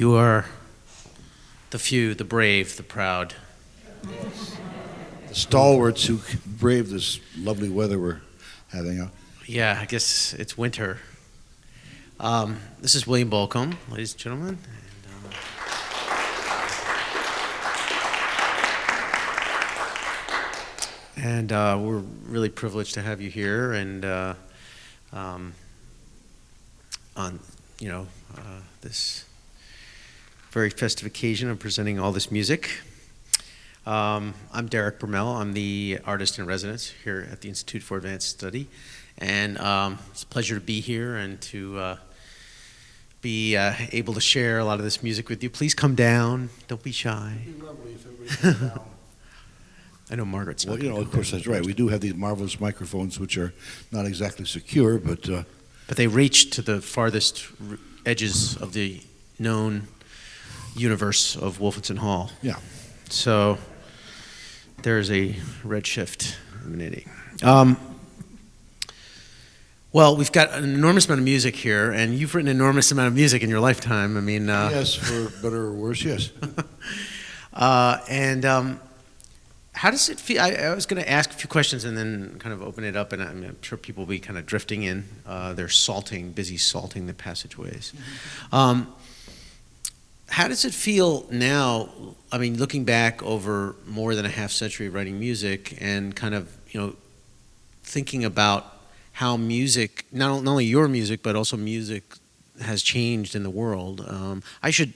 You are the few, the brave, the proud. The stalwarts who brave this lovely weather we're having out. Yeah, I guess it's winter. This is William Bolcom, ladies and gentlemen. And we're really privileged to have you here, and on this very festive occasion of presenting all this music. I'm Derek Bermel. I'm the Artist-in-Residence here at the Institute for Advanced Study, and it's a pleasure to be here and to be able to share a lot of this music with you. Please come down. Don't be shy. It'd be lovely if everybody came down. I know Margaret's not. Well, of course, that's right. We do have these marvelous microphones, which are not exactly secure, but they reach to the farthest edges of the known universe of Wolfenson Hall. yeah. So there's a redshift emanating. Well, we've got an enormous amount of music here, and you've written an enormous amount of music in your lifetime. I mean, yes, for better or worse, yes. How does it feel? I was going to ask a few questions and then kind of open it up, and I'm sure people will be kind of drifting in. They're busy salting the passageways. How does it feel now? I mean, looking back over more than a half century of writing music and kind of, thinking about how music, not only your music, but also music has changed in the world. I can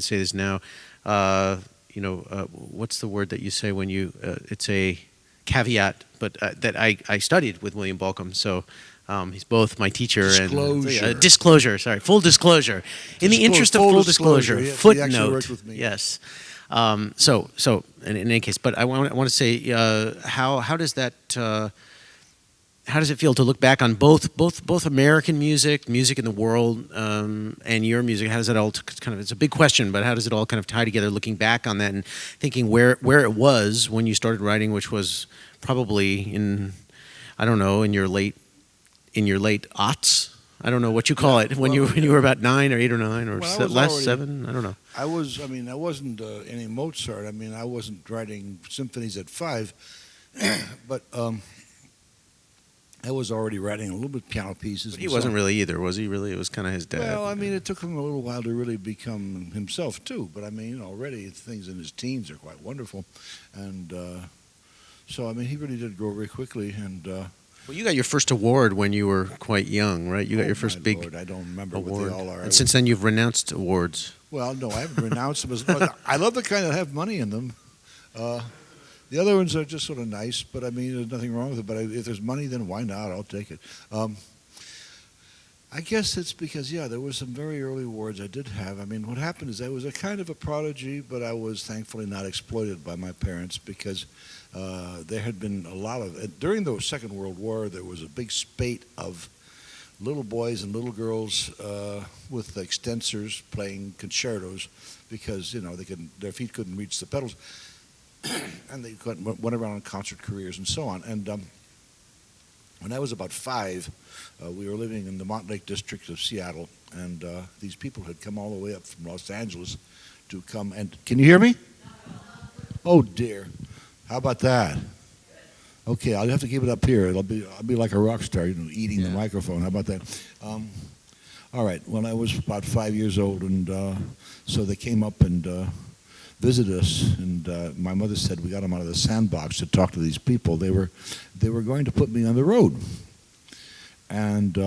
say this now. What's the word that you say when you, it's a caveat, but that I studied with William Bolcom, so he's both my teacher and disclosure. Sorry, full disclosure. In the interest of full disclosure, footnote. Yes. So in any case, but I want to say, how does that? How does it feel to look back on both American music in the world, and your music? How does that all it's a big question, but how does it all kind of tie together, looking back on that and thinking where it was when you started writing, which was probably in your late aughts? I don't know what you call it, when you were about 9 or 8 or 9 or less, 7, I don't know. I wasn't any Mozart. I wasn't writing symphonies at 5, but I was already writing a little bit piano pieces. But he wasn't really either, was he? Really, it was kind of his dad. Well, it took him a little while to really become himself too. But already things in his teens are quite wonderful, and so he really did grow very quickly. And well, you got your first award when you were quite young, right? You got your first big Lord, I don't remember award. What they all are. And since then, you've renounced awards. Well, no, I haven't renounced them. I love the kind that have money in them. The other ones are just sort of nice, but there's nothing wrong with it. But if there's money, then why not? I'll take it. I guess it's because, there were some very early awards I did have. What happened is I was a kind of a prodigy, but I was thankfully not exploited by my parents because there had been a lot of, during the Second World War, there was a big spate of little boys and little girls with extensors playing concertos because, their feet couldn't reach the pedals. And they went around on concert careers and so on. And when I was about 5, we were living in the Montlake district of Seattle, and these people had come all the way up from Los Angeles to come and... Can you hear me? Oh, dear. How about that? Okay, I'll have to keep it up here. I'll be like a rock star, eating the microphone. How about that? All right. Well, I was about 5 years old, and so they came up and... visited us, and my mother said we got them out of the sandbox to talk to these people. They were going to put me on the road, and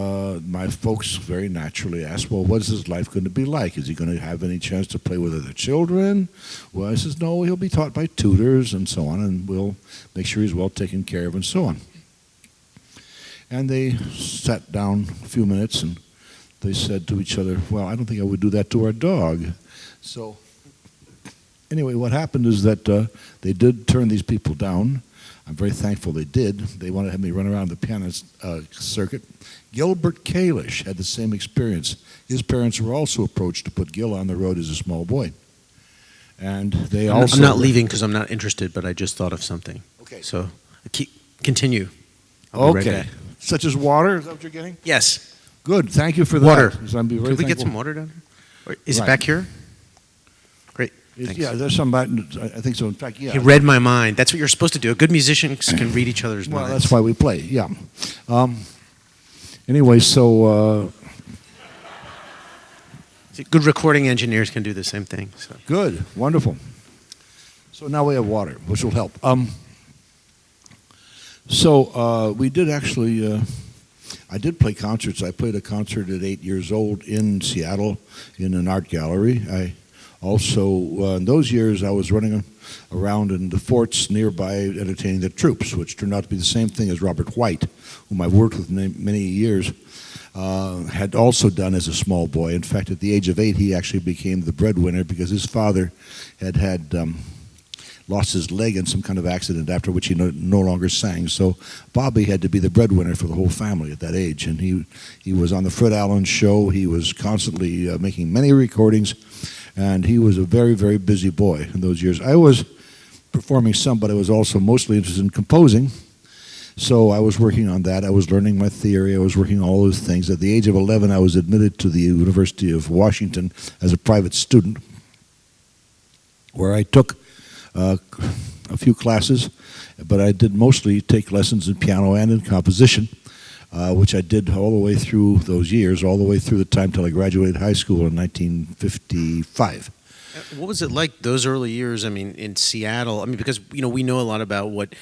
my folks very naturally asked, "Well, what is his life going to be like? Is he going to have any chance to play with other children?" Well, I says, "No, he'll be taught by tutors and so on, and we'll make sure he's well taken care of and so on." And they sat down a few minutes, and they said to each other, "Well, I don't think I would do that to our dog." So. Anyway, what happened is that they did turn these people down. I'm very thankful they did. They wanted to have me run around the pianist circuit. Gilbert Kalish had the same experience. His parents were also approached to put Gil on the road as a small boy. And they also... I'm not leaving because I'm not interested, but I just thought of something. Okay. So continue. Okay. Right, such as water? Is that what you're getting? Yes. Good. Thank you for that. Water. Could we get some water down here? Is it back here? Great. Yeah, there's some. I think so. In fact, yeah. He read my mind. That's what you're supposed to do. Good musicians can read each other's minds. Well, that's why we play. Yeah. Anyway, so. Good recording engineers can do the same thing. So. Good. Wonderful. So now we have water, which will help. We did actually. I did play concerts. I played a concert at 8 years old in Seattle in an art gallery. I also, in those years, I was running around in the forts nearby entertaining the troops, which turned out to be the same thing as Robert White, whom I've worked with many years, had also done as a small boy. In fact, at the age of 8, he actually became the breadwinner because his father had lost his leg in some kind of accident, after which he no longer sang. So Bobby had to be the breadwinner for the whole family at that age. And he was on the Fred Allen Show. He was constantly making many recordings. And he was a very, very busy boy in those years. I was performing some, but I was also mostly interested in composing. So I was working on that. I was learning my theory. I was working on all those things. At the age of 11, I was admitted to the University of Washington as a private student, where I took a few classes, but I did mostly take lessons in piano and in composition, which I did all the way through those years, all the way through the time till I graduated high school in 1955. What was it like those early years? I mean, in Seattle. I mean, because we know a lot about what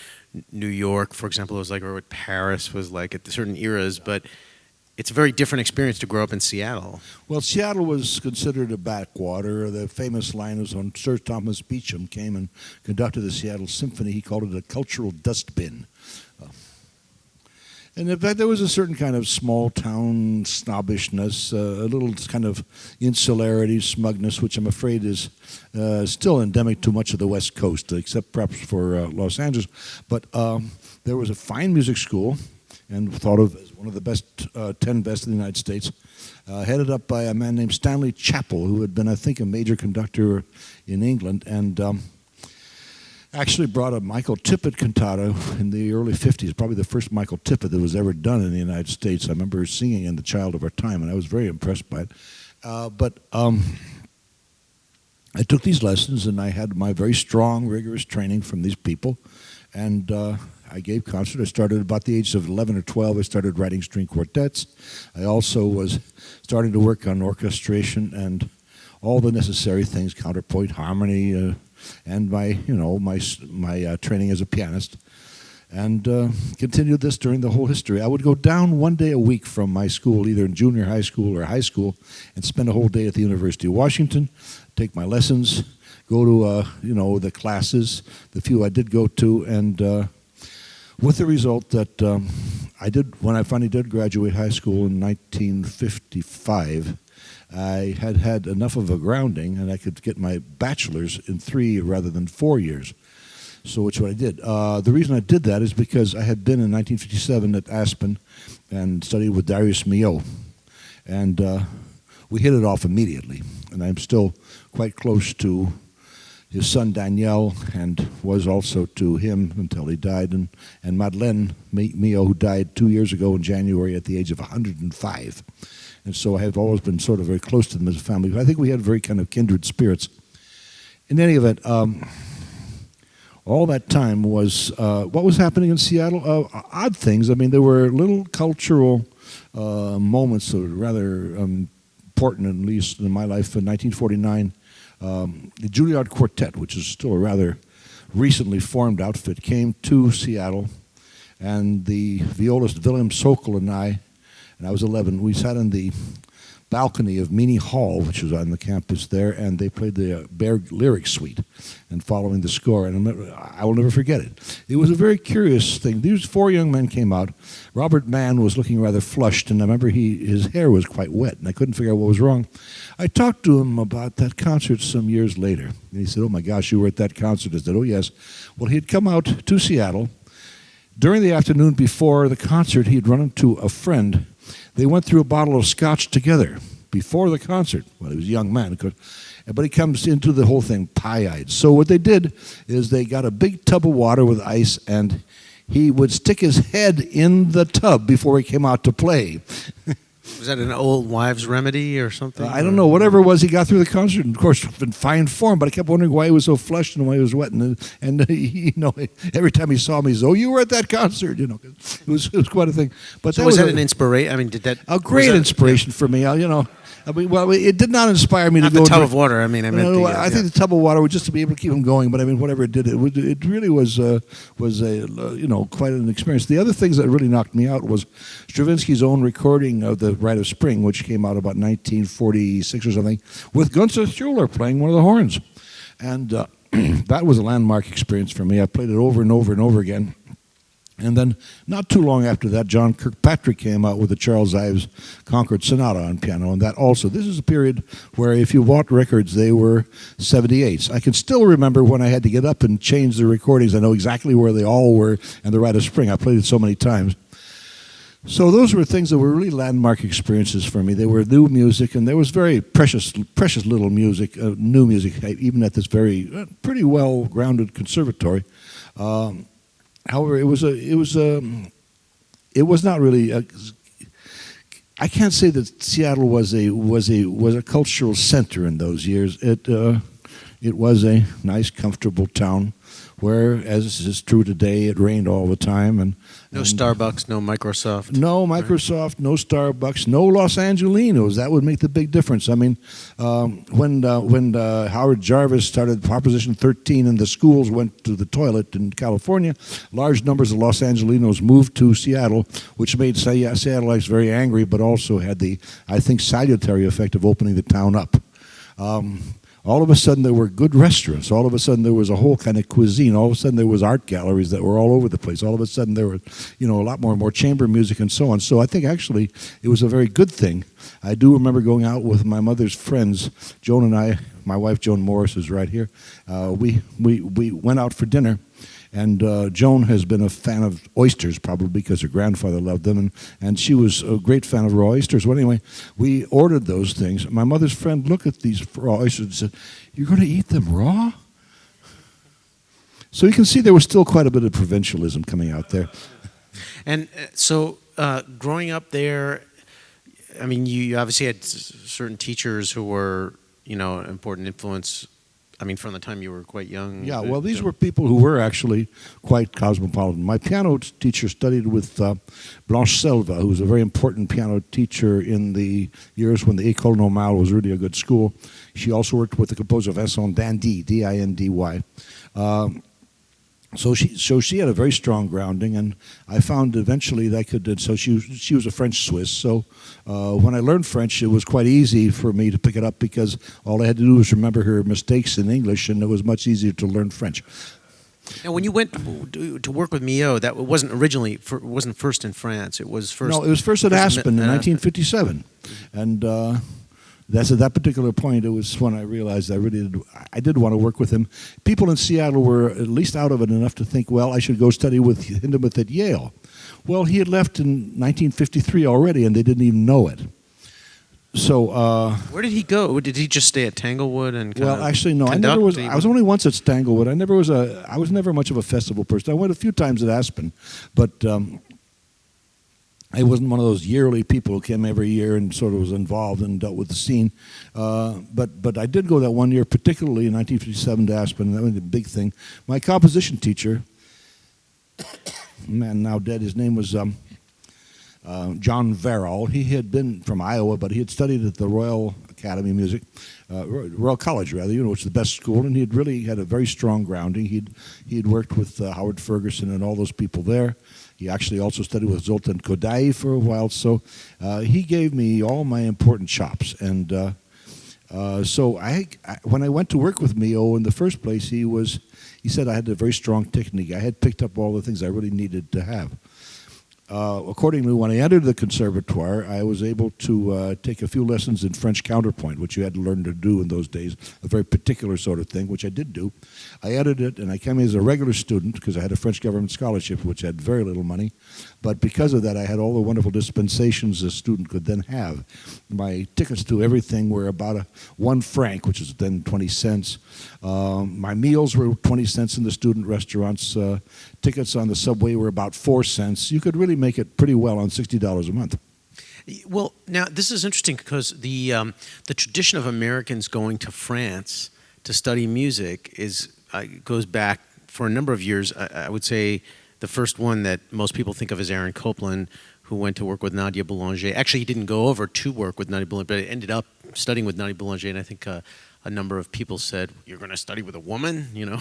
New York, for example, was like, or what Paris was like at certain eras, but it's a very different experience to grow up in Seattle. Well, Seattle was considered a backwater. The famous line was when Sir Thomas Beecham came and conducted the Seattle Symphony. He called it a cultural dustbin. And in fact, there was a certain kind of small-town snobbishness, a little kind of insularity, smugness, which I'm afraid is still endemic to much of the West Coast, except perhaps for Los Angeles. But there was a fine music school, and thought of as one of the best, 10 best in the United States, headed up by a man named Stanley Chappell, who had been, I think, a major conductor in England, and actually brought a Michael Tippett cantata in the early 50s, probably the first Michael Tippett that was ever done in the United States. I remember singing in The Child of Our Time, and I was very impressed by it. But I took these lessons, and I had my very strong, rigorous training from these people, and I gave concerts. I started about the age of 11 or 12. I started writing string quartets. I also was starting to work on orchestration and all the necessary things, counterpoint, harmony, and my training as a pianist, and continued this during the whole history. I would go down one day a week from my school, either in junior high school or high school, and spend a whole day at the University of Washington, take my lessons, go to the classes, the few I did go to, and with the result that when I finally did graduate high school in 1955, I had enough of a grounding, and I could get my bachelor's in 3 rather than 4 years. So which what I did. The reason I did that is because I had been in 1957 at Aspen and studied with Darius Milhaud, and we hit it off immediately. And I'm still quite close to his son Daniel, and was also to him until he died, and Madeleine Milhaud, who died 2 years ago in January at the age of 105. And so I have always been sort of very close to them as a family. I think we had very kind of kindred spirits. In any event, all that time was what was happening in Seattle. Odd things. I mean, there were little cultural moments that were rather important, at least in my life. In 1949, the Juilliard Quartet, which is still a rather recently formed outfit, came to Seattle, and the violist William Sokol and I was 11, we sat in the balcony of Meany Hall, which was on the campus there, and they played the Berg Lyric Suite, and following the score, and I will never forget it. It was a very curious thing. These 4 young men came out. Robert Mann was looking rather flushed, and I remember his hair was quite wet, and I couldn't figure out what was wrong. I talked to him about that concert some years later, and he said, "Oh my gosh, you were at that concert." I said, "Oh yes." Well, he had come out to Seattle. During the afternoon before the concert, he had run into a friend. They went through a bottle of scotch together before the concert. Well, he was a young man, but he comes into the whole thing pie-eyed. So what they did is they got a big tub of water with ice, and he would stick his head in the tub before he came out to play. Was that an old wives' remedy or something? I don't know. Whatever it was, he got through the concert, and of course, in fine form. But I kept wondering why he was so flushed and why he was wet. And you know, every time he saw me, he said, "Oh, you were at that concert." You know, it was quite a thing. But so was that an inspiration? I mean, did that a great inspiration for me? You know. Well, it did not inspire me not to go. The tub of water. I mean, I meant. I think the tub of water was just to be able to keep him going. But I mean, whatever it did, it really was a quite an experience. The other things that really knocked me out was Stravinsky's own recording of the Rite of Spring, which came out about 1946 or something, with Gunther Schuller playing one of the horns, and that was a landmark experience for me. I played it over and over and over again. And then, not too long after that, John Kirkpatrick came out with the Charles Ives Concord Sonata on piano, and that also. This is a period where, if you bought records, they were 78s. I can still remember when I had to get up and change the recordings. I know exactly where they all were, and the Rite of Spring. I played it so many times. So those were things that were really landmark experiences for me. They were new music, and there was very precious little music, new music, even at this very pretty well-grounded conservatory. However, it was not really. I can't say that Seattle was a cultural center in those years. It was a nice, comfortable town where, as is true today, it rained all the time. And Starbucks, no Microsoft. No Microsoft, no Starbucks, no Los Angelinos. That would make the big difference. I mean, when Howard Jarvis started Proposition 13 and the schools went to the toilet in California, large numbers of Los Angelinos moved to Seattle, which made Seattleites very angry, but also had the, I think, salutary effect of opening the town up. All of a sudden, there were good restaurants. All of a sudden, there was a whole kind of cuisine. All of a sudden, there was art galleries that were all over the place. All of a sudden, there were, a lot more chamber music and so on. So I think actually it was a very good thing. I do remember going out with my mother's friends, Joan and I. My wife, Joan Morris, is right here. We went out for dinner. And Joan has been a fan of oysters, probably because her grandfather loved them, and she was a great fan of raw oysters. Well, anyway, we ordered those things. My mother's friend looked at these raw oysters and said, "You're going to eat them raw?" So you can see there was still quite a bit of provincialism coming out there. And so growing up there, I mean, you obviously had certain teachers who were, an important influence. I mean, from the time you were quite young. Yeah, well, these were people who were actually quite cosmopolitan. My piano teacher studied with Blanche Selva, who was a very important piano teacher in the years when the École Normale was really a good school. She also worked with the composer Vincent Dindy, D-I-N-D-Y. So she had a very strong grounding, and I found eventually that I could. So she was a French Swiss. So when I learned French, it was quite easy for me to pick it up because all I had to do was remember her mistakes in English, and it was much easier to learn French. Now, when you went to work with Mio, that wasn't originally wasn't first in France. It was first. No, it was first at Aspen in 1957, and. That's at that particular point, it was when I realized I did want to work with him. People in Seattle were at least out of it enough to think, well, I should go study with Hindemith at Yale. Well, he had left in 1953 already, and they didn't even know it. So where did he go? Did he just stay at Tanglewood and? Well, actually, no. I was only once at Tanglewood. I was never much of a festival person. I went a few times at Aspen, but. I wasn't one of those yearly people who came every year and sort of was involved and dealt with the scene. But I did go that one year, particularly in 1957 to Aspen, and that was a big thing. My composition teacher, man now dead, his name was John Verrill. He had been from Iowa, but he had studied at the Royal Academy of Music, Royal College rather, which is the best school, and he had really had a very strong grounding. He had worked with Howard Ferguson and all those people there. He actually also studied with Zoltan Kodaly for a while, so he gave me all my important chops. And so when I went to work with Mio in the first place, he said I had a very strong technique. I had picked up all the things I really needed to have. Accordingly, when I entered the conservatoire, I was able to take a few lessons in French counterpoint, which you had to learn to do in those days, a very particular sort of thing, which I did do. I entered it, and I came in as a regular student because I had a French government scholarship, which had very little money. But because of that, I had all the wonderful dispensations a student could then have. My tickets to everything were about 1 franc, which is then 20 cents. My meals were 20 cents in the student restaurants. Tickets on the subway were about 4 cents. You could really make it pretty well on $60 a month. Well, now this is interesting because the tradition of Americans going to France to study music goes back for a number of years. I would say the first one that most people think of is Aaron Copland, who went to work with Nadia Boulanger. Actually, he didn't go over to work with Nadia Boulanger, but he ended up studying with Nadia Boulanger, and I think a number of people said, "You're going to study with a woman," you know.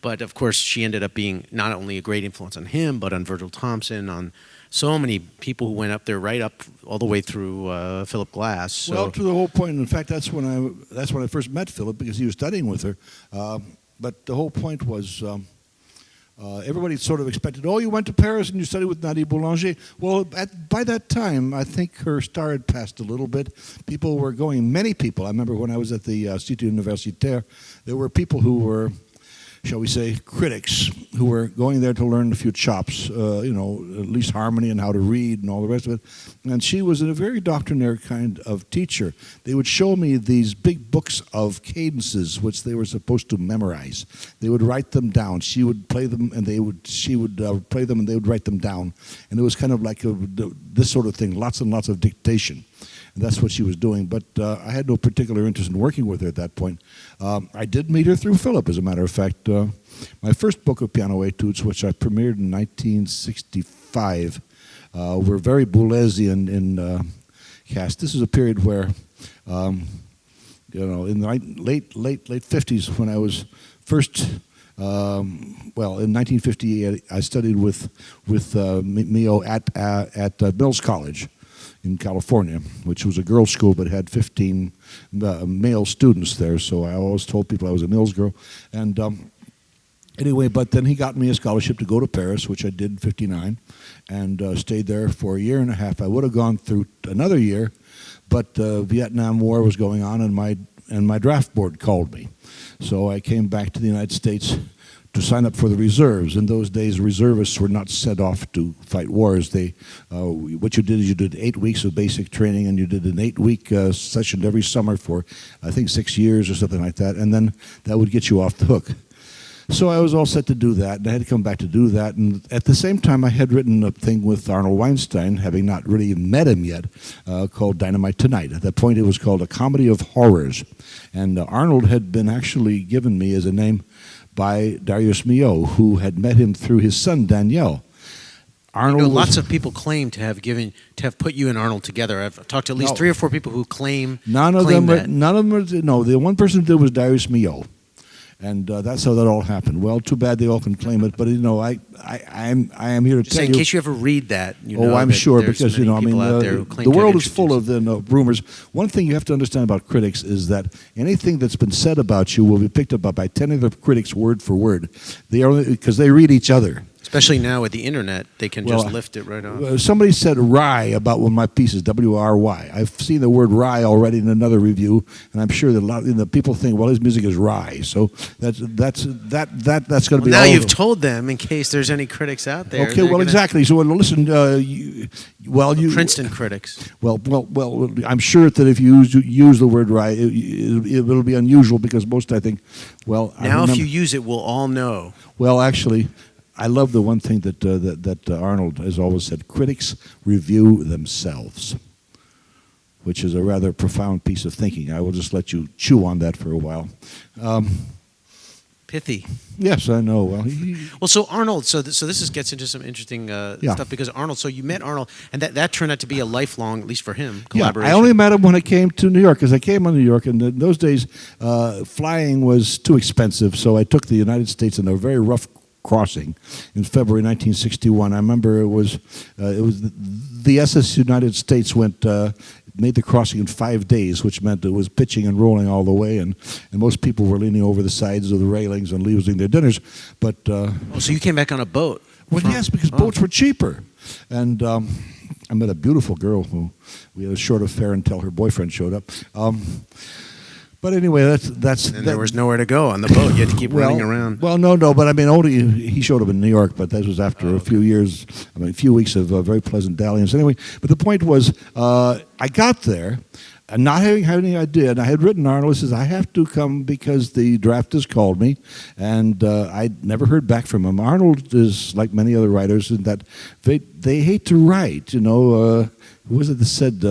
But of course, she ended up being not only a great influence on him, but on Virgil Thompson, on so many people who went up there, right up all the way through Philip Glass. So. Well, to the whole point. In fact, that's when I first met Philip, because he was studying with her. But the whole point was. Everybody sort of expected, oh, you went to Paris and you studied with Nadia Boulanger. Well, by that time, I think her star had passed a little bit. People were going, many people. I remember when I was at the Cité Universitaire, there were people who were, shall we say, critics, who were going there to learn a few chops, at least harmony and how to read and all the rest of it. And she was a very doctrinaire kind of teacher. They would show me these big books of cadences, which they were supposed to memorize. They would write them down. She would play them, and she would play them, and they would write them down. And it was kind of like this sort of thing, lots and lots of dictation. And that's what she was doing. But I had no particular interest in working with her at that point. I did meet her through Philip, as a matter of fact. My first book of piano etudes, which I premiered in 1965, were very Boulesian in cast. This is a period where, in the late 50s, when I was first, in 1958, I studied with Mio at Mills College in California, which was a girls' school but had 15 male students there. So I always told people I was a Mills girl. And anyway, but then he got me a scholarship to go to Paris, which I did in '59, and stayed there for a year and a half. I would have gone through another year, but the Vietnam War was going on, and my draft board called me. So I came back to the United States to sign up for the reserves. In those days, reservists were not sent off to fight wars. What you did is you did 8 weeks of basic training, and you did an 8-week session every summer for, I think, 6 years or something like that, and then that would get you off the hook. So I was all set to do that, and I had to come back to do that. And at the same time, I had written a thing with Arnold Weinstein, having not really met him yet, called Dynamite Tonight. At that point, it was called A Comedy of Horrors. And Arnold had been actually given me as a name by Darius Milhaud, who had met him through his son, Daniel. Arnold lots of people claim to have put you and Arnold together. I've talked to at least 3 or 4 people who claim none of them. No, the one person who did was Darius Milhaud. And that's how that all happened. Well, too bad they all can claim it, but I am here to tell you. In case you ever read that, I'm sure, because the world is full of rumors. One thing you have to understand about critics is that anything that's been said about you will be picked up by 10 other critics word for word. Because they read each other. Especially now with the internet, they can just lift it right off. Somebody said "wry" about one of my pieces, W-R-Y. I've seen the word "wry" already in another review, and I'm sure that a lot of people think, well, his music is wry. So that's going to be. Now you've told them, in case there's any critics out there. Okay, well, exactly. So listen, Princeton critics. Well, I'm sure that if you use the word "wry," it'll be unusual, because most, I think, now if you use it, we'll all know. Well, actually, I love the one thing that Arnold has always said: critics review themselves, which is a rather profound piece of thinking. I will just let you chew on that for a while. Pithy. Yes, I know. Well, so Arnold. So this gets into some interesting stuff, because Arnold. So you met Arnold, and that turned out to be a lifelong, at least for him, collaboration. Yeah, I only met him when I came to New York, because I came on New York, and in those days, flying was too expensive. So I took the United States in a very rough crossing in February 1961. I remember it was the SS United States made the crossing in 5 days, which meant it was pitching and rolling all the way, and most people were leaning over the sides of the railings and losing their dinners. But so you came back on a boat? Well, yes, because boats were cheaper, and I met a beautiful girl who we had a short affair until her boyfriend showed up. But anyway, that's. And there was nowhere to go on the boat. You had to keep running around. Well, no. But I mean, he showed up in New York. But that was after a few years. A few weeks of very pleasant dalliance. Anyway, but the point was, I got there. And not having had any idea, and I had written Arnold, he says, I have to come because the draft has called me, and I'd never heard back from him. Arnold is like many other writers in that they hate to write, you know. Who was it that said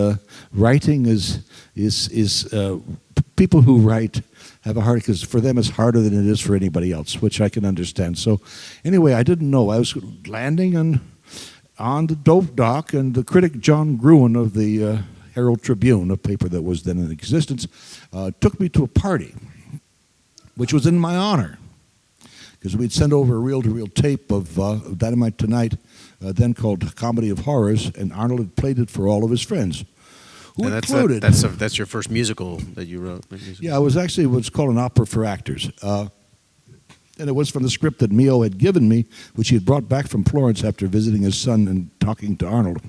writing is people who write have a hard, because for them it's harder than it is for anybody else, which I can understand. So anyway, I didn't know. I was landing on the dope dock, and the critic John Gruen of the Herald Tribune, a paper that was then in existence, took me to a party, which was in my honor, because we'd sent over a reel-to-reel tape of Dynamite Tonight, then called Comedy of Horrors, and Arnold had played it for all of his friends. Who and included... That's your first musical that you wrote? Yeah, it was actually what's called an opera for actors. And it was from the script that Mio had given me, which he had brought back from Florence after visiting his son and talking to Arnold.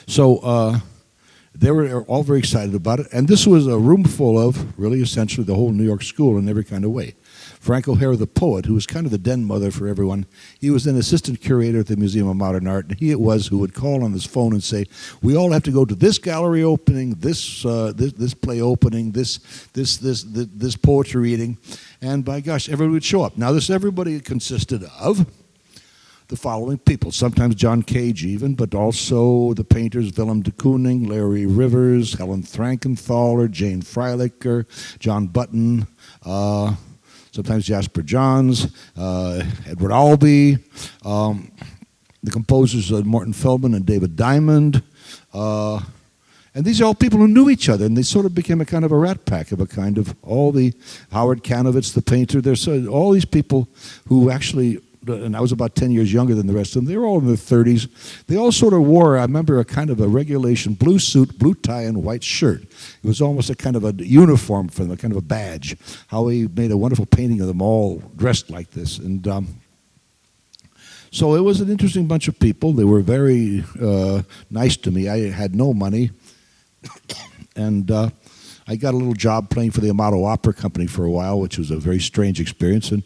So they were all very excited about it. And this was a room full of, really essentially, the whole New York school in every kind of way. Frank O'Hara, the poet, who was kind of the den mother for everyone, he was an assistant curator at the Museum of Modern Art, and he it was who would call on his phone and say, we all have to go to this gallery opening, this play opening, this poetry reading, and by gosh, everybody would show up. Now, this everybody consisted of the following people, sometimes John Cage even, but also the painters Willem de Kooning, Larry Rivers, Helen Frankenthaler, Jane Freilicher, John Button, sometimes Jasper Johns, Edward Albee, the composers Morton Feldman and David Diamond. And these are all people who knew each other, and they sort of became a kind of a rat pack of a kind of all the Howard Kanovitz, the painter. There's all these people who actually, and I was about 10 years younger than the rest of them. They were all in their 30s. They all sort of wore, I remember, a kind of a regulation blue suit, blue tie, and white shirt. It was almost a kind of a uniform for them, a kind of a badge. How he made a wonderful painting of them all dressed like this. And so it was an interesting bunch of people. They were very nice to me. I had no money. And I got a little job playing for the Amato Opera Company for a while, which was a very strange experience. And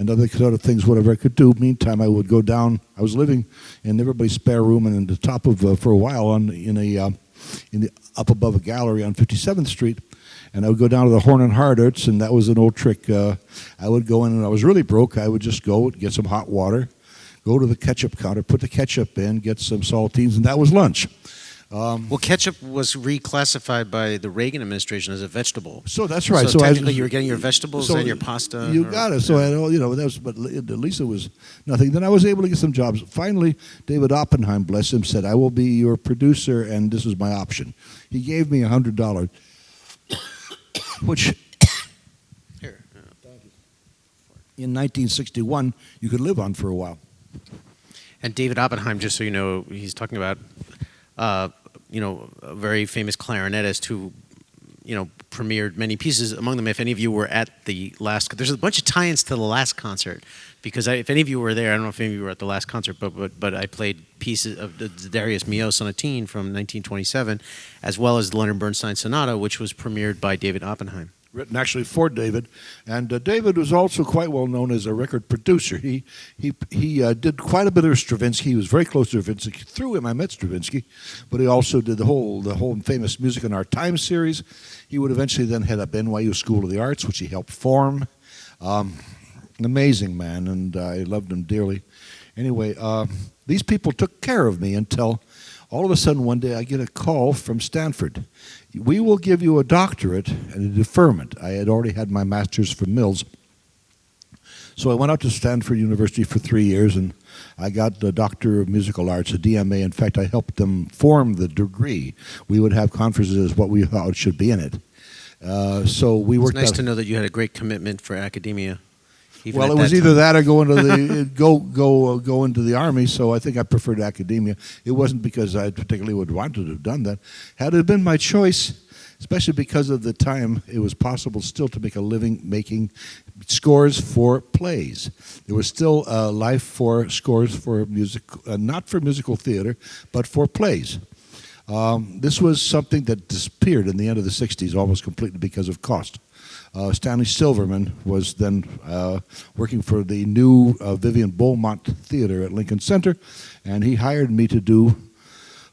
other sort of things, whatever I could do. Meantime, I would go down. I was living in everybody's spare room, and in the top of for a while in the up above a gallery on 57th Street. And I would go down to the Horn and Hardts, and that was an old trick. I would go in, and I was really broke. I would just go get some hot water, go to the ketchup counter, put the ketchup in, get some saltines, and that was lunch. Well, ketchup was reclassified by the Reagan administration as a vegetable. So that's right. So technically, you were getting your vegetables and your pasta. You got it. So I had all, that was, but at least it was nothing. Then I was able to get some jobs. Finally, David Oppenheim, bless him, said, "I will be your producer, and this is my option." He gave me $100, which here in 1961 you could live on for a while. And David Oppenheim, just so you know, he's talking about. A very famous clarinetist who, premiered many pieces. Among them, if any of you were at the last, there's a bunch of tie-ins to the last concert, because if any of you were there, I don't know if any of you were at the last concert, but I played pieces of the Darius Milhaud Sonatine from 1927, as well as the Leonard Bernstein Sonata, which was premiered by David Oppenheim. Written actually for David, and David was also quite well known as a record producer. He did quite a bit of Stravinsky. He was very close to Stravinsky. Through him, I met Stravinsky, but he also did the whole famous Music in Our Time series. He would eventually then head up NYU School of the Arts, which he helped form. An amazing man, and I loved him dearly. Anyway, these people took care of me until all of a sudden one day I get a call from Stanford. We will give you a doctorate and a deferment. I had already had my master's from Mills. So I went out to Stanford University for 3 years, and I got the Doctor of Musical Arts, a DMA. In fact, I helped them form the degree. We would have conferences as what we thought should be in it. So we worked. It's nice to know that you had a great commitment for academia. Well, it was either that or go into the go into the army. So I think I preferred academia. It wasn't because I particularly would want to have done that. Had it been my choice, especially because of the time, it was possible still to make a living making scores for plays. There was still life for scores for music, not for musical theater, but for plays. This was something that disappeared in the end of the 60s almost completely because of cost. Stanley Silverman was then working for the new Vivian Beaumont Theater at Lincoln Center, and he hired me to do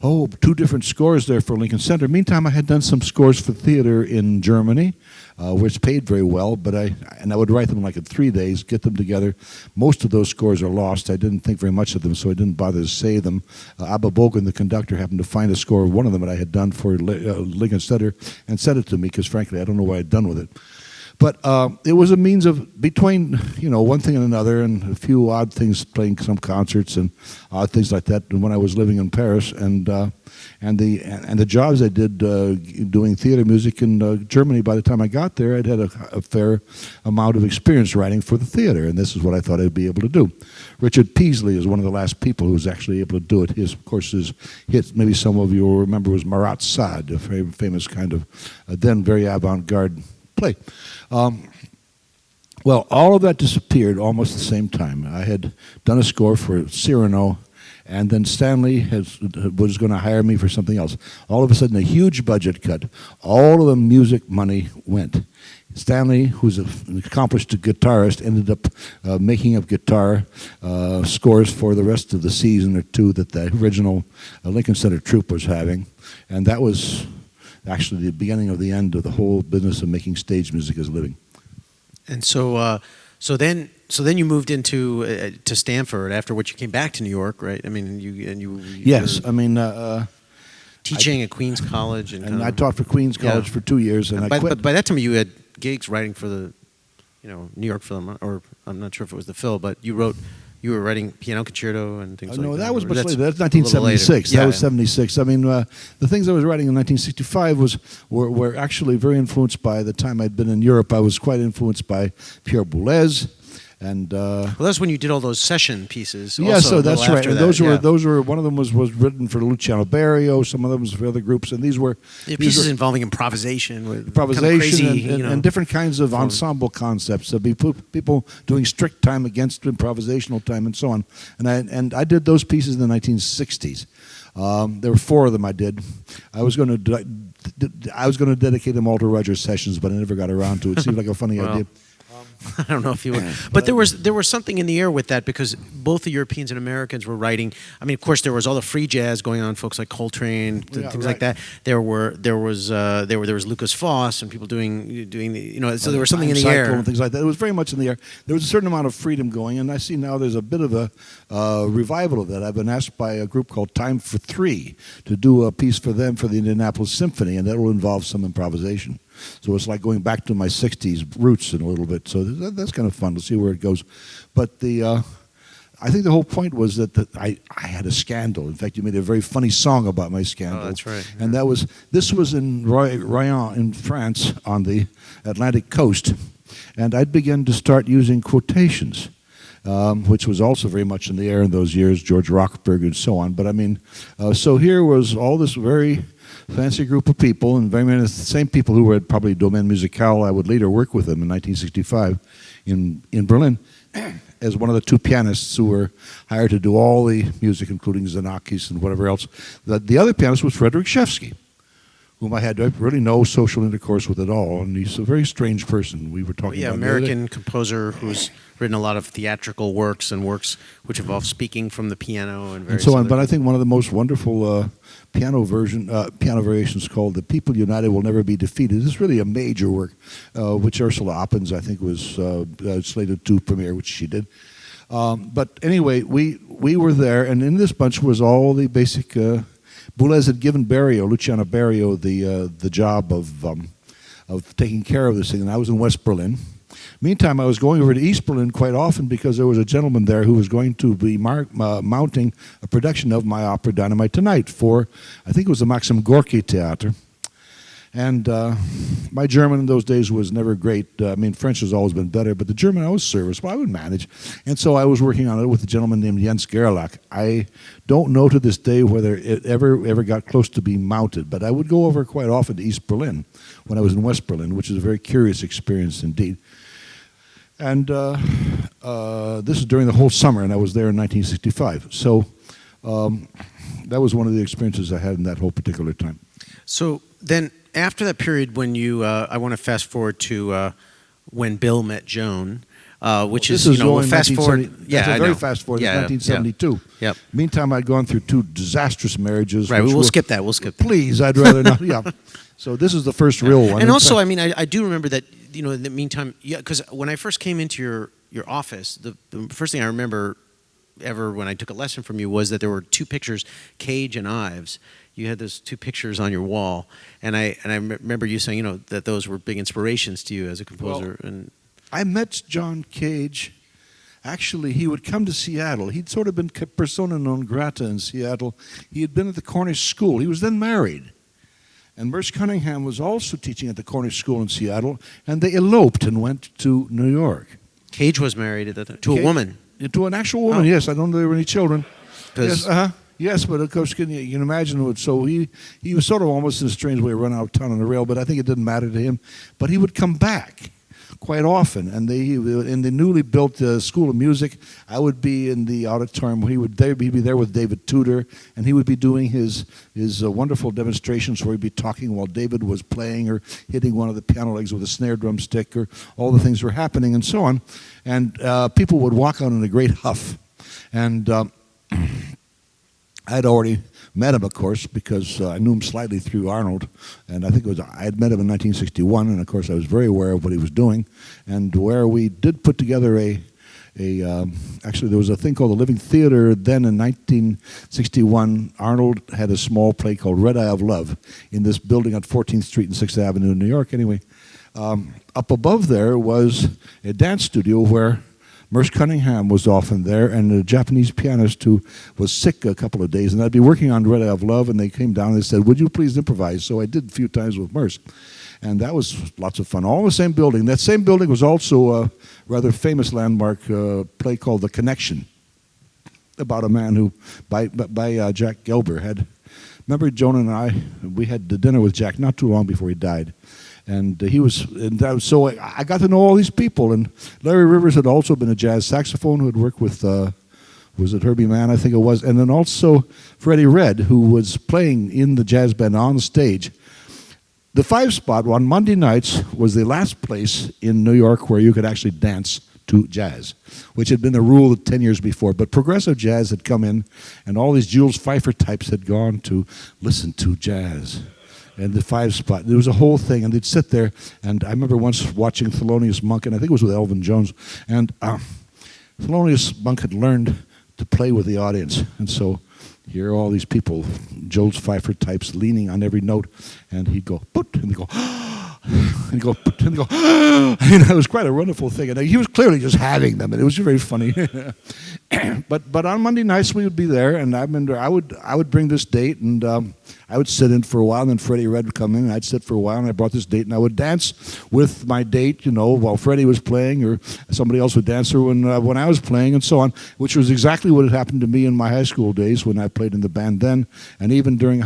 2 different scores there for Lincoln Center. Meantime, I had done some scores for theater in Germany, which paid very well, but I would write them like in 3 days, get them together. Most of those scores are lost. I didn't think very much of them, so I didn't bother to save them. Abba Bogan, the conductor, happened to find a score of one of them that I had done for Lincoln Center and sent it to me, because frankly, I don't know what I'd done with it. But it was a means of, between one thing and another, and a few odd things, playing some concerts and odd things like that. And when I was living in Paris, and the jobs I did doing theater music in Germany, by the time I got there, I'd had a fair amount of experience writing for the theater, and this is what I thought I'd be able to do. Richard Peasley is one of the last people who was actually able to do it. Of course, his hit, maybe some of you will remember, was Marat Sade, a very famous kind of then very avant-garde play. Well, all of that disappeared almost at the same time. I had done a score for Cyrano, and then Stanley was going to hire me for something else. All of a sudden, a huge budget cut. All of the music money went. Stanley, who's an accomplished guitarist, ended up making up guitar scores for the rest of the season or 2 that the original Lincoln Center troupe was having, and that was actually the beginning of the end of the whole business of making stage music as a living. And so then you moved into to Stanford, after which you came back to New York, right? I mean, you yes, I mean teaching at Queens College, and I taught for Queens College for 2 years, and I quit. But by that time, you had gigs writing for the New York Film, or I'm not sure if it was the Phil, but you were writing piano concerto and things like that. No, that was much later. That's 1976. That was 76. I mean, the things I was writing in 1965 were actually very influenced by the time I'd been in Europe. I was quite influenced by Pierre Boulez. And well, that's when you did all those session pieces. Yeah, so that's right. And those were one of them was written for Luciano Berio. Some of them was for other groups, and these were pieces involving improvisation, with and different kinds of ensemble concepts. There'd be people doing strict time against improvisational time, and so on. And I did those pieces in the 1960s. There were 4 of them I did. I was going to dedicate them all to Roger Sessions, but I never got around to it. It seemed like a funny idea. I don't know if you would, but there was something in the air with that, because both the Europeans and Americans were writing. I mean, of course, there was all the free jazz going on, folks like Coltrane, things like that. There was Lucas Foss and people doing so there was something in the air and things like that. It was very much in the air. There was a certain amount of freedom going, and I see now there's a bit of a revival of that. I've been asked by a group called Time for 3 to do a piece for them for the Indianapolis Symphony, and that will involve some improvisation. So it's like going back to my 60s roots in a little bit. So that's kind of fun to see where it goes. But I think the whole point was that I had a scandal. In fact, you made a very funny song about my scandal. Oh, that's right. Yeah. And this was in Royan in France on the Atlantic coast. And I'd begun to start using quotations, which was also very much in the air in those years, George Rochberg and so on. But I mean, so here was all this very fancy group of people, and very many of the same people who were at probably Domaine Musicale. I would later work with them in 1965 in Berlin as one of the 2 pianists who were hired to do all the music, including Xenakis and whatever else. The other pianist was Frederick Shevsky, whom I had really no social intercourse with at all, and he's a very strange person. We were talking about American composer who's written a lot of theatrical works and works which involve speaking from the piano and so on. But I think one of the most wonderful piano variations called "The People United Will Never Be Defeated" is really a major work, which Ursula Oppens I think was slated to premiere, which she did. But anyway, we were there, and in this bunch was all the basic. Boulez had given Luciano Berio, the job of taking care of this thing, and I was in West Berlin. Meantime, I was going over to East Berlin quite often because there was a gentleman there who was going to be mounting a production of my opera Dynamite Tonight for, I think it was the Maxim Gorky Theater. And my German in those days was never great. I mean, French has always been better, but the German I was serviceable. I would manage. And so I was working on it with a gentleman named Jens Gerlach. I don't know to this day whether it ever got close to being mounted, but I would go over quite often to East Berlin when I was in West Berlin, which is a very curious experience indeed. And this is during the whole summer, and I was there in 1965. So that was one of the experiences I had in that whole particular time. So then after that period when you, I want to fast forward to when Bill met Joan, which this is, only fast forward. 1970. That's a very fast forward. Yeah, it's 1972. Yep. Meantime, I'd gone through 2 disastrous marriages. Right, we'll skip that. We'll skip that. Please, I'd rather not. Yeah. So this is the first real one. And also, I mean, I do remember that, in the meantime, because when I first came into your office, the first thing I remember ever when I took a lesson from you was that there were 2 pictures, Cage and Ives. You had those 2 pictures on your wall, and I remember you saying, that those were big inspirations to you as a composer. Well, and I met John Cage. Actually, he would come to Seattle. He'd sort of been persona non grata in Seattle. He had been at the Cornish School. He was then married. And Merce Cunningham was also teaching at the Cornish School in Seattle, and they eloped and went to New York. Cage was married to a woman. To an actual woman, yes. I don't know there were any children. Yes, yes, but of course, you can imagine. So he was sort of almost in a strange way run out of town on the rail, but I think it didn't matter to him. But he would come back quite often, and in the newly built School of Music, I would be in the auditorium. He'd be there with David Tudor, and he would be doing his wonderful demonstrations where he'd be talking while David was playing or hitting one of the piano legs with a snare drum stick, or all the things were happening and so on. And people would walk out in a great huff. And I'd already met him, of course, because I knew him slightly through Arnold, and I think I had met him in 1961, and of course I was very aware of what he was doing, and where we did put together actually there was a thing called the Living Theater. Then in 1961, Arnold had a small play called Red Eye of Love in this building on 14th Street and 6th Avenue in New York. Anyway, up above there was a dance studio where Merce Cunningham was often there, and a Japanese pianist who was sick a couple of days, and I'd be working on Red Eye of Love, and they came down and they said, "Would you please improvise?" So I did a few times with Merce, and that was lots of fun. All in the same building. That same building was also a rather famous landmark play called The Connection, about a man who, by Jack Gelber, had. Remember, Joan and we had dinner with Jack not too long before he died. And so I got to know all these people. And Larry Rivers had also been a jazz saxophone who had worked with, was it Herbie Mann, I think it was. And then also Freddie Redd, who was playing in the jazz band on the stage. The 5 Spot on Monday nights was the last place in New York where you could actually dance to jazz, which had been a rule 10 years before. But progressive jazz had come in, and all these Jules Pfeiffer types had gone to listen to jazz. And the 5 Spot, there was a whole thing, and they'd sit there, and I remember once watching Thelonious Monk, and I think it was with Elvin Jones, and Thelonious Monk had learned to play with the audience, and so here are all these people, Jules Pfeiffer types, leaning on every note, and he'd go, put, and they'd go, and he'd go, put, and they'd go, and it was quite a wonderful thing, and he was clearly just having them, and it was very funny. But on Monday nights we would be there, and I would bring this date, and I would sit in for a while, and then Freddie Redd would come in, and I'd sit for a while, and I brought this date, and I would dance with my date, while Freddie was playing, or somebody else would dance, or when I was playing, and so on, which was exactly what had happened to me in my high school days when I played in the band then, and even during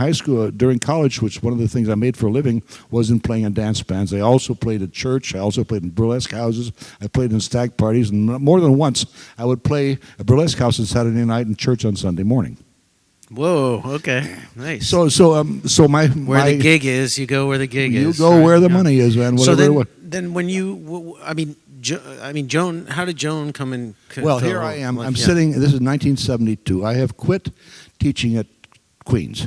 college, which one of the things I made for a living was in playing in dance bands. I also played at church, I also played in burlesque houses, I played in stag parties, and more than once I would play a burlesque house on Saturday night and church on Sunday morning. Whoa, okay, nice. So my the gig is, you go where the gig is. You go where the money is, man. So then when you, Joan, how did Joan come in? Well, here I am. I'm sitting. This is 1972. I have quit teaching at Queens.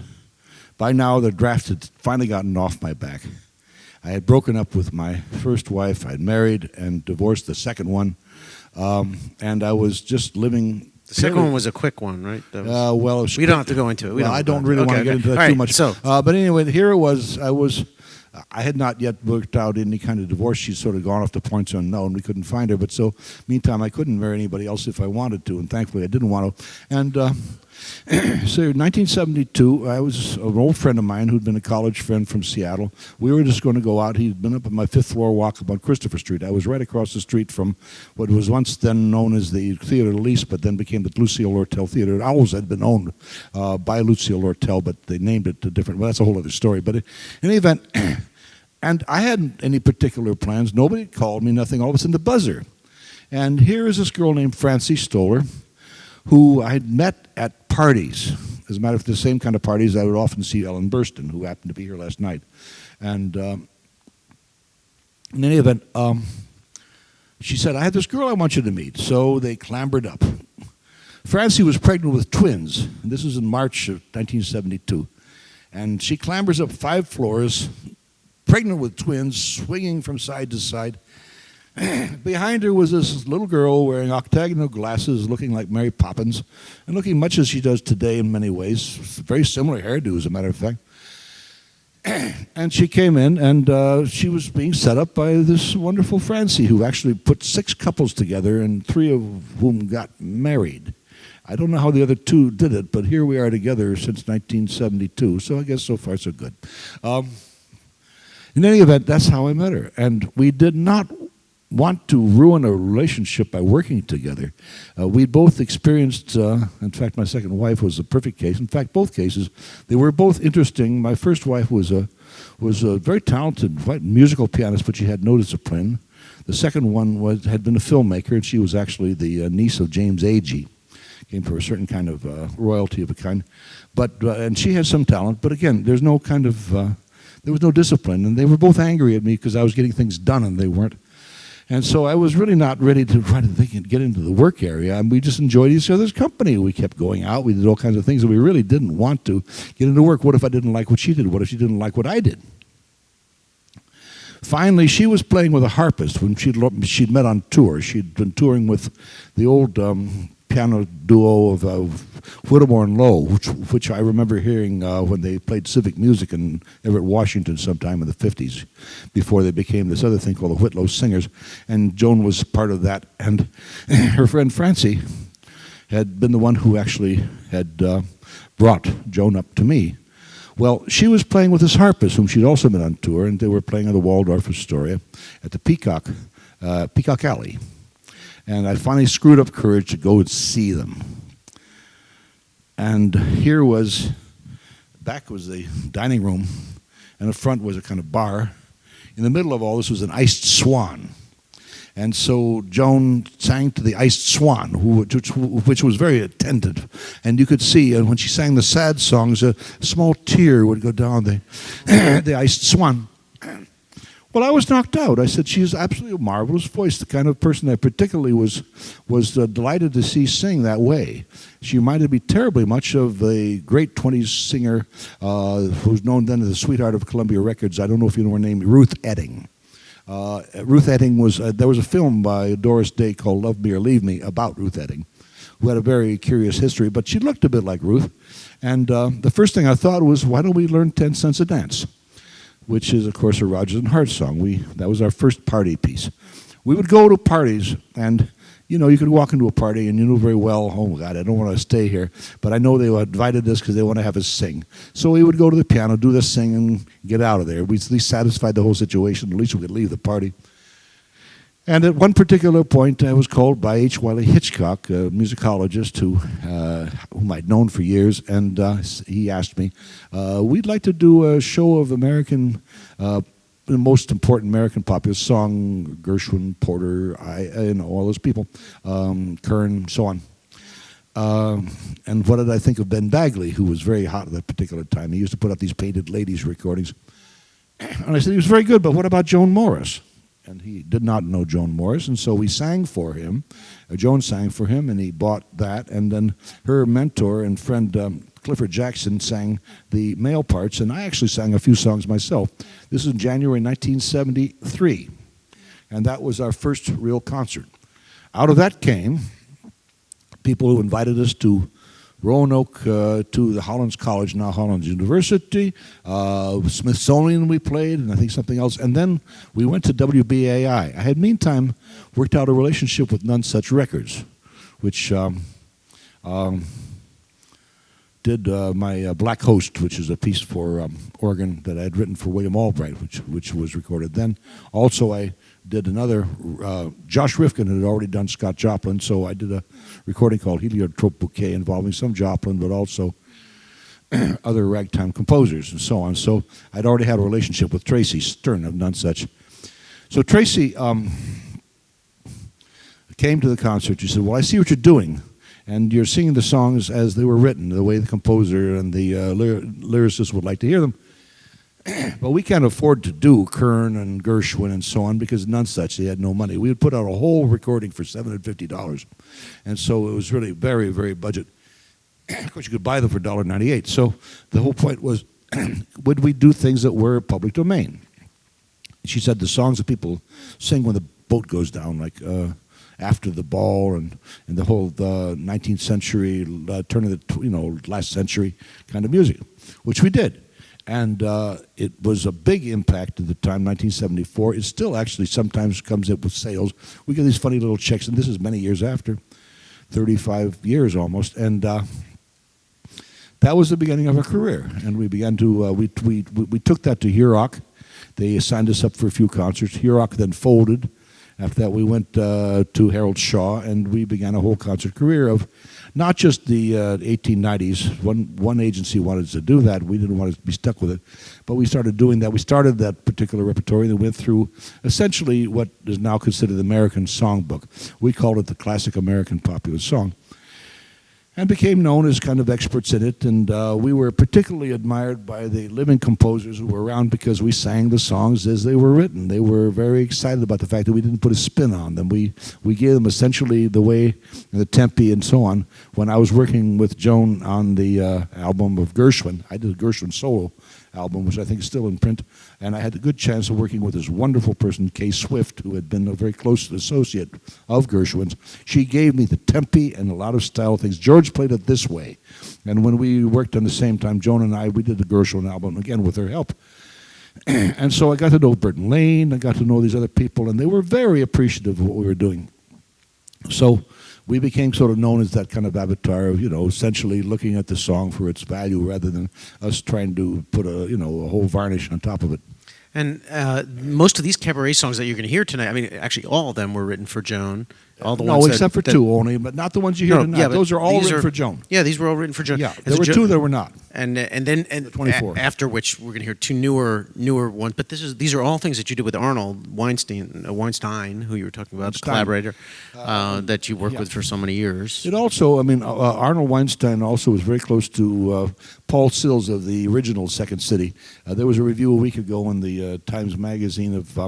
By now, the draft had finally gotten off my back. I had broken up with my first wife. I'd married and divorced the second one, and I was just living. The second one was a quick one, right? Well, we don't have to go into it. I don't really want to get into that too much. So, but anyway, here it was. I had not yet worked out any kind of divorce. She'd sort of gone off to points unknown. We couldn't find her. But so, meantime, I couldn't marry anybody else if I wanted to, and thankfully I didn't want to. And so in 1972, I was an old friend of mine who'd been a college friend from Seattle. We were just going to go out. He'd been up on my 5th floor walk up on Christopher Street. I was right across the street from what was once then known as the Theater de Lys, but then became the Lucille Lortel Theater. It always had been owned by Lucille Lortel, but they named it a different. Well, that's a whole other story. But in any event, and I hadn't any particular plans. Nobody had called me, nothing. All of a sudden, the buzzer. And here is this girl named Francie Stoller, who I had met at parties. As a matter of fact, the same kind of parties I would often see Ellen Burstyn, who happened to be here last night. And in any event, she said, I have this girl I want you to meet. So they clambered up. Francie was pregnant with twins, and this was in March of 1972. And she clambers up 5 floors, pregnant with twins, swinging from side to side. Behind her was this little girl wearing octagonal glasses, looking like Mary Poppins, and looking much as she does today in many ways. Very similar hairdo, as a matter of fact. And she came in, and she was being set up by this wonderful Francie, who actually put 6 couples together, and 3 of whom got married. I don't know how the other 2 did it, but here we are together since 1972, so I guess so far so good. In any event, that's how I met her. And we did not want to ruin a relationship by working together. We both experienced, in fact, my second wife was a perfect case. In fact, both cases, they were both interesting. My first wife was a very talented, quite musical pianist, but she had no discipline. The second one had been a filmmaker, and she was actually the niece of James Agee. Came for a certain kind of royalty of a kind. And she had some talent, but again, there's no kind of, there was no discipline. And they were both angry at me because I was getting things done and they weren't. And so I was really not ready to try to get into the work area. And we just enjoyed each other's company. We kept going out. We did all kinds of things, and we really didn't want to get into work. What if I didn't like what she did? What if she didn't like what I did? Finally, she was playing with a harpist when she'd met on tour. She'd been touring with the old piano duo of Whittemore and Lowe, which I remember hearing when they played civic music in Everett, Washington sometime in the 50s, before they became this other thing called the Whitlow Singers. And Joan was part of that. And her friend Francie had been the one who actually had brought Joan up to me. Well, she was playing with this harpist, whom she'd also been on tour, and they were playing at the Waldorf Astoria at the Peacock Alley. And I finally screwed up courage to go and see them. And here was, back was the dining room, and the front was a kind of bar. In the middle of all this was an iced swan. And so Joan sang to the iced swan, which was very attentive. And you could see, when she sang the sad songs, a small tear would go down the iced swan. Well, I was knocked out. I said, she has absolutely a marvelous voice, the kind of person I particularly was delighted to see sing that way. She reminded me terribly much of a great 20s singer who's known then as the sweetheart of Columbia Records. I don't know if you know her name, Ruth Etting. Ruth Etting was, there was a film by Doris Day called Love Me or Leave Me about Ruth Etting, who had a very curious history, but she looked a bit like Ruth. And the first thing I thought was, why don't we learn 10 Cents a Dance? Which is, of course, a Rodgers and Hart song. That was our first party piece. We would go to parties, and, you could walk into a party, and you knew very well, oh, my God, I don't want to stay here, but I know they invited us because they want to have us sing. So we would go to the piano, do this sing, and get out of there. We at least satisfied the whole situation. At least we could leave the party. And at one particular point, I was called by H. Wiley Hitchcock, a musicologist whom I'd known for years, and he asked me, we'd like to do a show of the most important American popular song, Gershwin, Porter, all those people, Kern, so on. And what did I think of Ben Bagley, who was very hot at that particular time? He used to put up these Painted Ladies recordings. And I said, he was very good, but what about Joan Morris? And he did not know Joan Morris, and so we sang for him. Joan sang for him, and he bought that. And then her mentor and friend Clifford Jackson sang the male parts, and I actually sang a few songs myself. This is in January 1973, and that was our first real concert. Out of that came people who invited us to Roanoke, to the Hollins College, now Hollins University. Smithsonian we played, and I think something else. And then we went to WBAI. I had meantime worked out a relationship with None Such Records, which did my Black Host, which is a piece for organ that I had written for William Albright, which was recorded then. Also, I did another, Josh Rifkin had already done Scott Joplin, so I did a recording called Heliotrope Bouquet involving some Joplin, but also other ragtime composers and so on. So I'd already had a relationship with Tracy Stern of None Such. So Tracy came to the concert. She said, well, I see what you're doing, and you're singing the songs as they were written, the way the composer and the lyricist would like to hear them. But we can't afford to do Kern and Gershwin and so on because none such. They had no money. We would put out a whole recording for $750. And so it was really very, very budget. Of course, you could buy them for $1.98. So the whole point was, would we do things that were public domain? She said the songs that people sing when the boat goes down, like After the Ball and the whole 19th century, turn of the last century kind of music, which we did. And it was a big impact at the time, 1974. It still actually sometimes comes up with sales. We get these funny little checks, and this is many years after, 35 years almost. And that was the beginning of our career. And we began to, we took that to Hurock. They signed us up for a few concerts. Hurock then folded. After that, we went to Harold Shaw, and we began a whole concert career of not just the 1890s. One agency wanted us to do that. We didn't want to be stuck with it. But we started doing that. We started that particular repertory that went through essentially what is now considered the American Songbook. We called it the Classic American Popular Song. And became known as kind of experts in it, and we were particularly admired by the living composers who were around because we sang the songs as they were written. They were very excited about the fact that we didn't put a spin on them. We gave them essentially the way, the tempi and so on. When I was working with Joan on the album of Gershwin, I did a Gershwin solo album, which I think is still in print, and I had the good chance of working with this wonderful person, Kay Swift, who had been a very close associate of Gershwin's. She gave me the tempi and a lot of style things. George played it this way, and when we worked on the same time, Joan and I, we did the Gershwin album, again with her help. And so I got to know Burton Lane, I got to know these other people, and they were very appreciative of what we were doing. So we became sort of known as that kind of avatar of, essentially looking at the song for its value rather than us trying to put a whole varnish on top of it. And most of these cabaret songs that you're going to hear tonight, I mean, actually all of them were written for Joan. All the ones except for two only, but not the ones you hear tonight. Yeah, those are all written for Joan. Yeah, these were all written for Joan. Yeah, there were two that were not. And then 24. After which we're going to hear two newer ones. But these are all things that you did with Arnold Weinstein, who you were talking about, the collaborator that you worked with for so many years. It also, Arnold Weinstein also was very close to Paul Sills of the original Second City. There was a review a week ago in the Times Magazine of.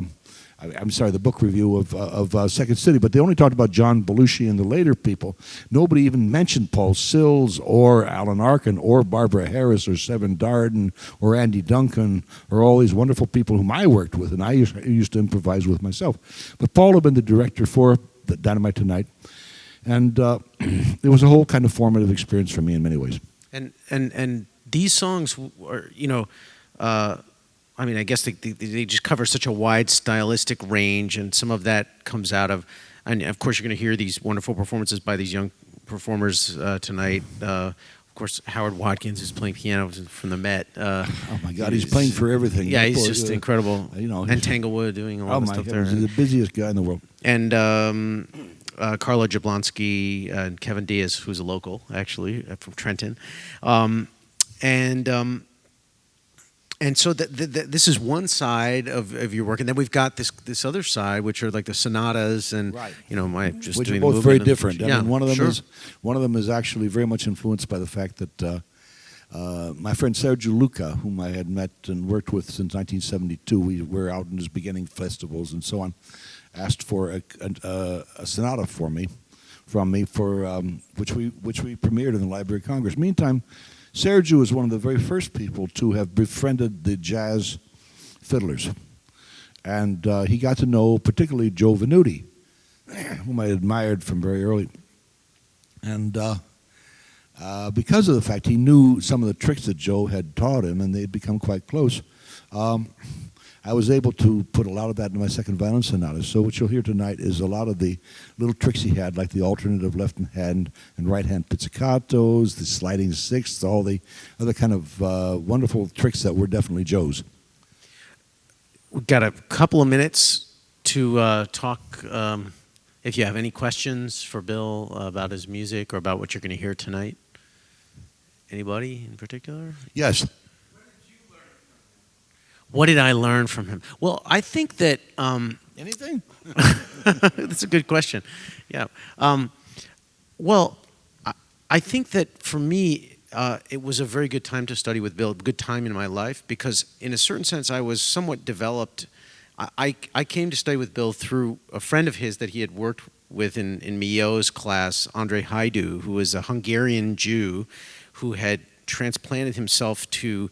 The book review of Second City, but they only talked about John Belushi and the later people. Nobody even mentioned Paul Sills or Alan Arkin or Barbara Harris or Severn Darden or Andy Duncan or all these wonderful people whom I worked with and I used to improvise with myself. But Paul had been the director for the Dynamite Tonight, and it was a whole kind of formative experience for me in many ways. And these songs are, I guess they just cover such a wide stylistic range, and some of that comes out of, and of course you're going to hear these wonderful performances by these young performers tonight. Of course, Howard Watkins is playing piano from the Met. Oh my God, he's playing for everything. Yeah, he's just incredible. And Tanglewood doing a lot of stuff there. He's the busiest guy in the world. And Carla Jablonski and Kevin Diaz, who's a local actually from Trenton, and so this is one side of your work, and then we've got this other side, which are like the sonatas, and right. Which are both very different. Yeah, one of them is actually very much influenced by the fact that my friend Sergio Luca, whom I had met and worked with since 1972, we were out in his beginning festivals and so on, asked for a sonata from me, which we premiered in the Library of Congress. Meantime, Sergio was one of the very first people to have befriended the jazz fiddlers. And he got to know particularly Joe Venuti, whom I admired from very early. And because of the fact he knew some of the tricks that Joe had taught him, and they'd become quite close, I was able to put a lot of that in my second violin sonata. So what you'll hear tonight is a lot of the little tricks he had, like the alternative left hand and right hand pizzicatos, the sliding sixths, all the other kind of wonderful tricks that were definitely Joe's. We've got a couple of minutes to talk. If you have any questions for Bill about his music or about what you're going to hear tonight. Anybody in particular? Yes. What did I learn from him? Well, I think that... Anything? That's a good question. Yeah. Well, I think that for me, it was a very good time to study with Bill, a good time in my life, because in a certain sense I was somewhat developed. I came to study with Bill through a friend of his that he had worked with in Millot's class, Andrei Haidu, who was a Hungarian Jew who had transplanted himself to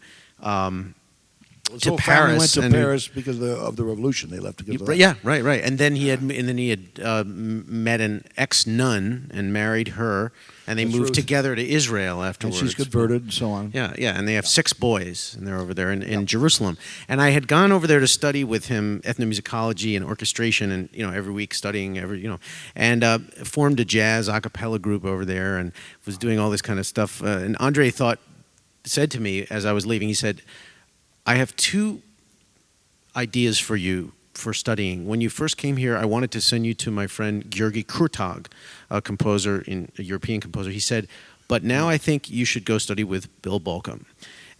His whole Paris. family went to Paris because of the revolution. They left to go to that. Yeah, right. And then he had met an ex-nun and married her, and they moved together to Israel afterwards. And she's converted and so on. Yeah, and they have 6 boys, and they're over there in Jerusalem. And I had gone over there to study with him ethnomusicology and orchestration, and every week studying and formed a jazz a cappella group over there, and was doing all this kind of stuff. And Andre said to me as I was leaving, he said, I have 2 ideas for you for studying. When you first came here, I wanted to send you to my friend György Kurtag, a European composer. He said, but now I think you should go study with Bill Bolcom.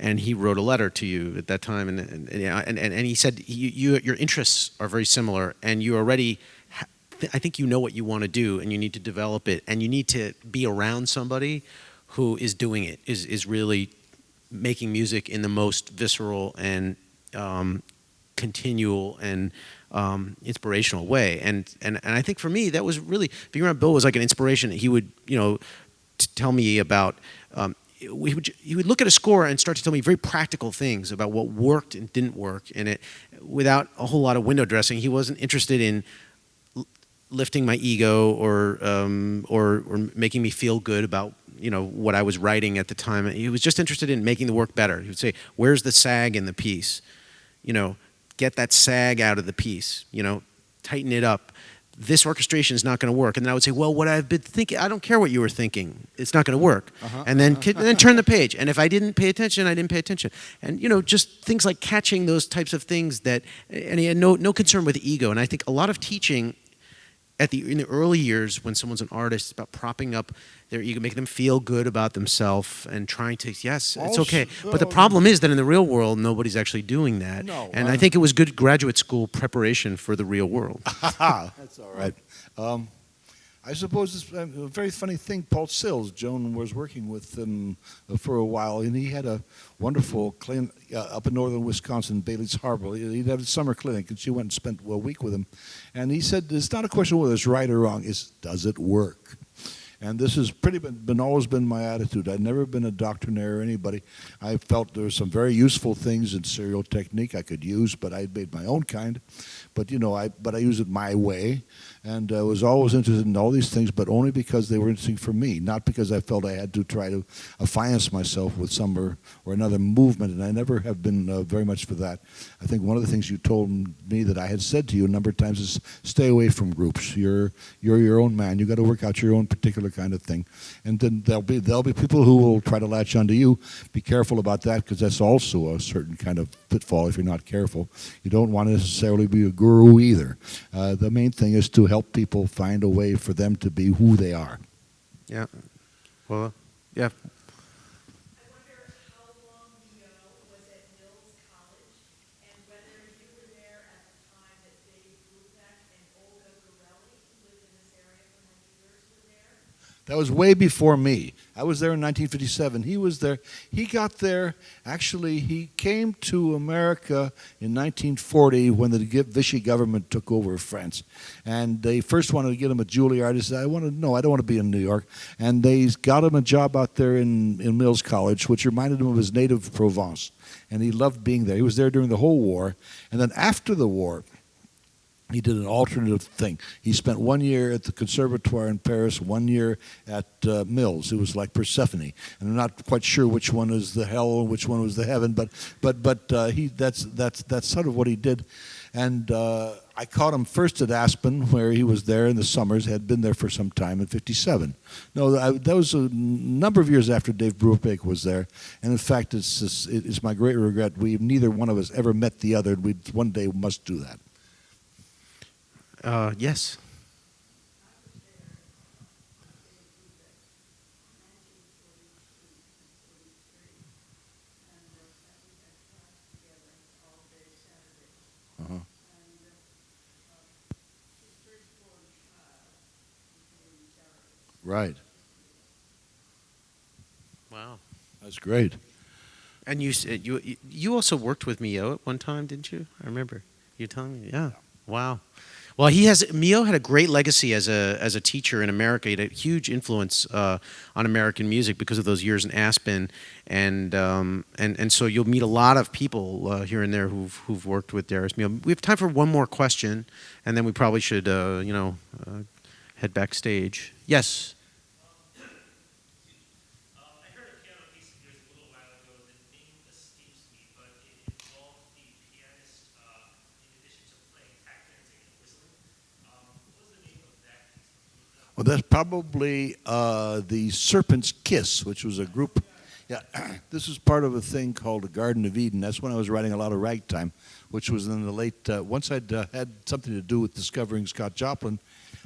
And he wrote a letter to you at that time, and he said, your interests are very similar, and you already, I think you know what you want to do, and you need to develop it, and you need to be around somebody who is doing it, is really making music in the most visceral and continual and inspirational way. And I think for me, that was really, being around Bill was like an inspiration. He would, tell me about, he would look at a score and start to tell me very practical things about what worked and didn't work in it without a whole lot of window dressing. He wasn't interested in lifting my ego or making me feel good about what I was writing at the time. He was just interested in making the work better. He would say, where's the sag in the piece? Get that sag out of the piece, tighten it up. This orchestration is not going to work. And then I would say, well, what I've been thinking, I don't care what you were thinking. It's not going to work. And then turn the page. And if I didn't pay attention, I didn't pay attention. And, just things like catching those types of things and he had no concern with ego. And I think a lot of teaching in the early years when someone's an artist, it's about propping up their ego, making them feel good about themselves and trying to, yes, it's okay. But the problem is that in the real world, nobody's actually doing that. No, and I think it was good graduate school preparation for the real world. That's all right. I suppose it's a very funny thing. Paul Sills, Joan was working with him for a while, and he had a wonderful clinic up in northern Wisconsin, Bailey's Harbor. He'd have a summer clinic, and she went and spent a week with him. And he said, it's not a question whether it's right or wrong, it's does it work? And this has always been my attitude. I've never been a doctrinaire or anybody. I felt there were some very useful things in serial technique I could use, but I made my own kind. But I use it my way, and I was always interested in all these things, but only because they were interesting for me, not because I felt I had to try to affiance myself with some or another movement. And I never have been very much for that. I think one of the things you told me that I had said to you a number of times is stay away from groups. You're your own man. You got to work out your own particular kind of thing. And then there'll be people who will try to latch onto you. Be careful about that, because that's also a certain kind of pitfall if you're not careful. You don't want to necessarily be a guru either. The main thing is to help people find a way for them to be who they are. Yeah. Well, yeah. I wonder how long was at Mills College, and whether you were there at the time that Dave Brubeck and Olga Gorelli lived in this area for many years were there. That was way before me. I was there in 1957. He was there. He got there, actually, he came to America in 1940 when the Vichy government took over France. And they first wanted to get him a Juilliard. He said, I don't want to be in New York. And they got him a job out there in Mills College, which reminded him of his native Provence. And he loved being there. He was there during the whole war. And then after the war, he did an alternative thing. He spent 1 year at the Conservatoire in Paris, 1 year at Mills. It was like Persephone, and I'm not quite sure which one is the hell and which one was the heaven, but that's sort of what he did. And I caught him first at Aspen, where he was there in the summers, had been there for some time in '57. No, that was a number of years after Dave Brubeck was there. And in fact, it's my great regret. Neither one of us ever met the other. We one day must do that. Yes. Uh-huh. Right. Wow. That's great. And you also worked with Mio at one time, didn't you? I remember you telling me. Yeah. Wow. Well, Mio had a great legacy as a teacher in America. He had a huge influence on American music because of those years in Aspen, and so you'll meet a lot of people here and there who've worked with Darius Mio. We have time for one more question, and then we probably should head backstage. Yes. Well, that's probably the Serpent's Kiss, which was a group. Yeah, this is part of a thing called the Garden of Eden. That's when I was writing a lot of ragtime, which was in the late. Once I'd had something to do with discovering Scott Joplin,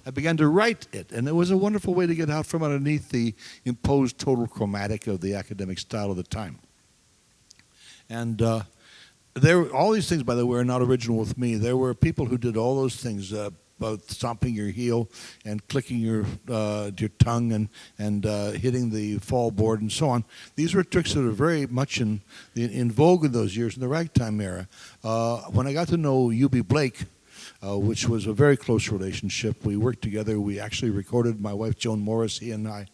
I began to write it, and it was a wonderful way to get out from underneath the imposed total chromatic of the academic style of the time. And all these things, by the way, are not original with me. There were people who did all those things. Both stomping your heel and clicking your tongue and hitting the fall board and so on. These were tricks that are very much in vogue in those years in the ragtime era. When I got to know U.B. Blake, which was a very close relationship, we worked together. We actually recorded, my wife Joan Morris, he and I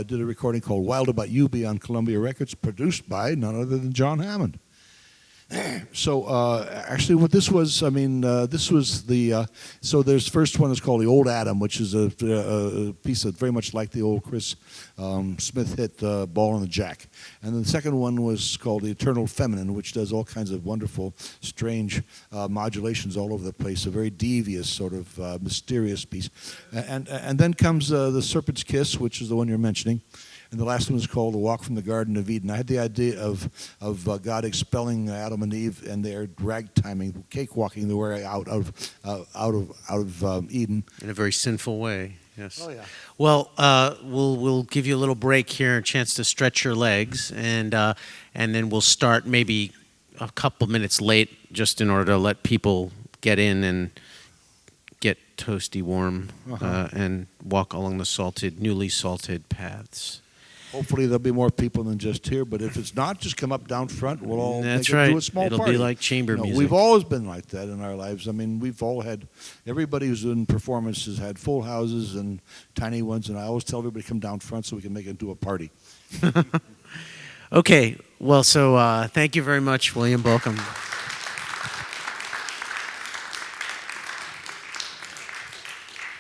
did a recording called Wild About U.B. on Columbia Records, produced by none other than John Hammond. So actually what this was, this was the, so there's first one is called The Old Adam, which is a piece that very much like the old Chris Smith hit Ball and the Jack. And then the second one was called The Eternal Feminine, which does all kinds of wonderful, strange modulations all over the place, a very devious sort of mysterious piece. And then comes The Serpent's Kiss, which is the one you're mentioning. And the last one is called The Walk from the Garden of Eden. I had the idea of God expelling Adam and Eve and their ragtiming, cakewalking their way out of Eden. In a very sinful way, yes. Oh, yeah. Well, we'll give you a little break here, a chance to stretch your legs, and then we'll start maybe a couple minutes late just in order to let people get in and get toasty warm and walk along the newly salted paths. Hopefully there'll be more people than just here, but if it's not, just come up down front. We'll all do a small It'll party. Be like chamber music. We've always been like that in our lives. I mean, we've all had, everybody who's in performances had full houses and tiny ones, and I always tell everybody to come down front so we can make it into a party. Okay, well, so thank you very much, William Bolcom.